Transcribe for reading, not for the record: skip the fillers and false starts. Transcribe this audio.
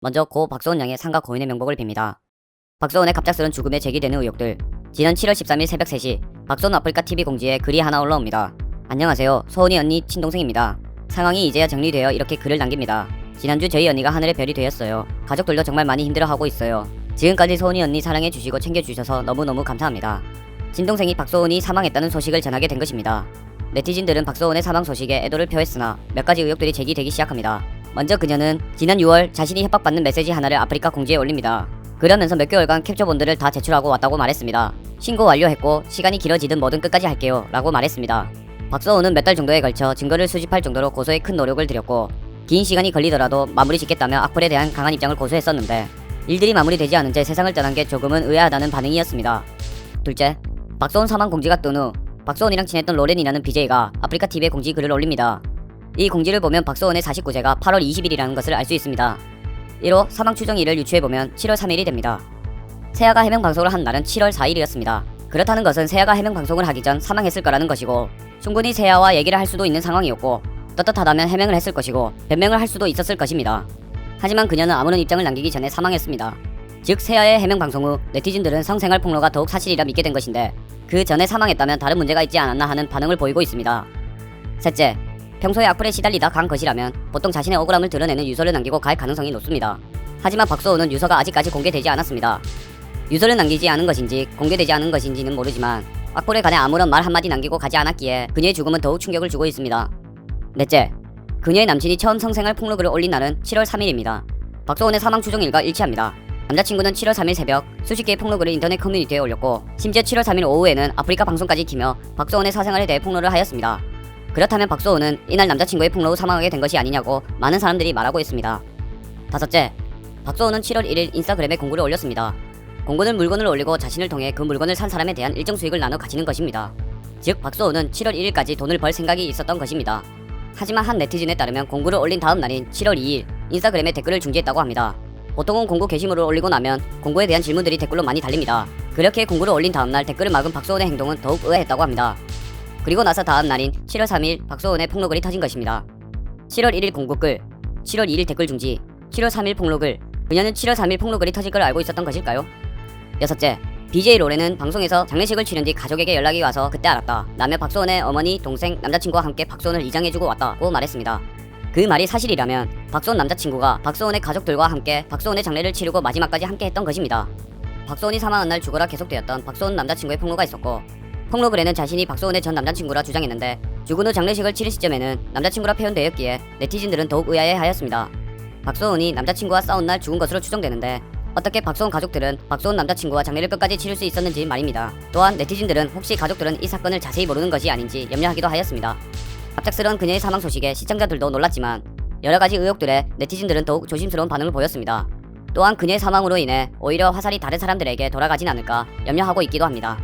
먼저 고 박소은 양의 상가 고인의 명복을 빕니다. 박소은의 갑작스런 죽음에 제기되는 의혹들. 지난 7월 13일 새벽 3시 박소은 아프리카 TV 공지에 글이 하나 올라옵니다. 안녕하세요. 소은이 언니 친동생입니다. 상황이 이제야 정리되어 이렇게 글을 남깁니다. 지난주 저희 언니가 하늘의 별이 되었어요. 가족들도 정말 많이 힘들어하고 있어요. 지금까지 소은이 언니 사랑해주시고 챙겨주셔서 너무너무 감사합니다. 친동생이 박소은이 사망했다는 소식을 전하게 된 것입니다. 네티즌들은 박소은의 사망 소식에 애도를 표했으나 몇 가지 의혹들이 제기되기 시작합니다. 먼저 그녀는 지난 6월 자신이 협박받는 메시지 하나를 아프리카 공지에 올립니다. 그러면서 몇 개월간 캡처본들을 다 제출하고 왔다고 말했습니다. 신고 완료했고 시간이 길어지든 뭐든 끝까지 할게요 라고 말했습니다. 박소은은 몇 달 정도에 걸쳐 증거를 수집할 정도로 고소에 큰 노력을 들였고 긴 시간이 걸리더라도 마무리 짓겠다며 악플에 대한 강한 입장을 고수했었는데 일들이 마무리되지 않은 채 세상을 떠난 게 조금은 의아하다는 반응이었습니다. 둘째, 박소은 사망 공지가 뜬 후 박소은이랑 친했던 로렌이라는 BJ가 아프리카 TV에 공지 글을 올립니다. 이 공지를 보면 박소은의 49제가 8월 20일이라는 것을 알 수 있습니다. 이로 사망 추정일을 유추해보면 7월 3일이 됩니다. 세아가 해명 방송을 한 날은 7월 4일이었습니다. 그렇다는 것은 세아가 해명 방송을 하기 전 사망했을 거라는 것이고 충분히 세아와 얘기를 할 수도 있는 상황이었고 떳떳하다면 해명을 했을 것이고 변명을 할 수도 있었을 것입니다. 하지만 그녀는 아무런 입장을 남기기 전에 사망했습니다. 즉 세아의 해명 방송 후 네티즌들은 성생활 폭로가 더욱 사실이라 믿게 된 것인데 그 전에 사망했다면 다른 문제가 있지 않았나 하는 반응을 보이고 있습니다. 셋째, 평소에 악플에 시달리다 간 것이라면 보통 자신의 억울함을 드러내는 유서를 남기고 갈 가능성이 높습니다. 하지만 박소은은 유서가 아직까지 공개되지 않았습니다. 유서를 남기지 않은 것인지 공개되지 않은 것인지는 모르지만 악플에 관해 아무런 말 한마디 남기고 가지 않았기에 그녀의 죽음은 더욱 충격을 주고 있습니다. 넷째, 그녀의 남친이 처음 성생활 폭로글을 올린 날은 7월 3일입니다. 박소은의 사망 추정일과 일치합니다. 남자친구는 7월 3일 새벽 수십 개의 폭로글을 인터넷 커뮤니티에 올렸고 심지어 7월 3일 오후에는 아프리카 방송까지 키며 박소은의 사생활에 대해 폭로를 하였습니다. 그렇다면 박소은은 이날 남자친구의 폭로 후 사망하게 된 것이 아니냐고 많은 사람들이 말하고 있습니다. 다섯째, 박소은은 7월 1일 인스타그램에 공구를 올렸습니다. 공구는 물건을 올리고 자신을 통해 그 물건을 산 사람에 대한 일정 수익을 나눠 가지는 것입니다. 즉 박소은은 7월 1일까지 돈을 벌 생각이 있었던 것입니다. 하지만 한 네티즌에 따르면 공구를 올린 다음 날인 7월 2일 인스타그램에 댓글을 중지했다고 합니다. 보통은 공구 게시물을 올리고 나면 공구에 대한 질문들이 댓글로 많이 달립니다. 그렇게 공구를 올린 다음날 댓글을 막은 박소은의 행동은 더욱 의아했다고 합니다. 그리고 나서 다음 날인 7월 3일 박소은의 폭로글이 터진 것입니다. 7월 1일 공구글, 7월 2일 댓글 중지, 7월 3일 폭로글. 그녀는 7월 3일 폭로글이 터질 걸 알고 있었던 것일까요? 여섯째, BJ 로렌은 방송에서 장례식을 치른 뒤 가족에게 연락이 와서 그때 알았다 라며 박소은의 어머니, 동생, 남자친구와 함께 박소은을 이장해주고 왔다고 말했습니다. 그 말이 사실이라면 박소은 남자친구가 박소은의 가족들과 함께 박소은의 장례를 치르고 마지막까지 함께 했던 것입니다. 박소은이 사망한 날 죽어라 계속되었던 박소은 남자친구의 폭로가 있었고 폭로글에는 자신이 박소은의 전 남자친구라 주장했는데 죽은 후 장례식을 치른 시점에는 남자친구라 표현되었기에 네티즌들은 더욱 의아해하였습니다. 박소은이 남자친구와 싸운 날 죽은 것으로 추정되는데 어떻게 박소은 가족들은 박소은 남자친구와 장례를 끝까지 치를 수 있었는지 말입니다. 또한 네티즌들은 혹시 가족들은 이 사건을 자세히 모르는 것이 아닌지 염려하기도 하였습니다. 갑작스러운 그녀의 사망 소식에 시청자들도 놀랐지만 여러가지 의혹들에 네티즌들은 더욱 조심스러운 반응을 보였습니다. 또한 그녀의 사망으로 인해 오히려 화살이 다른 사람들에게 돌아가진 않을까 염려하고 있기도 합니다.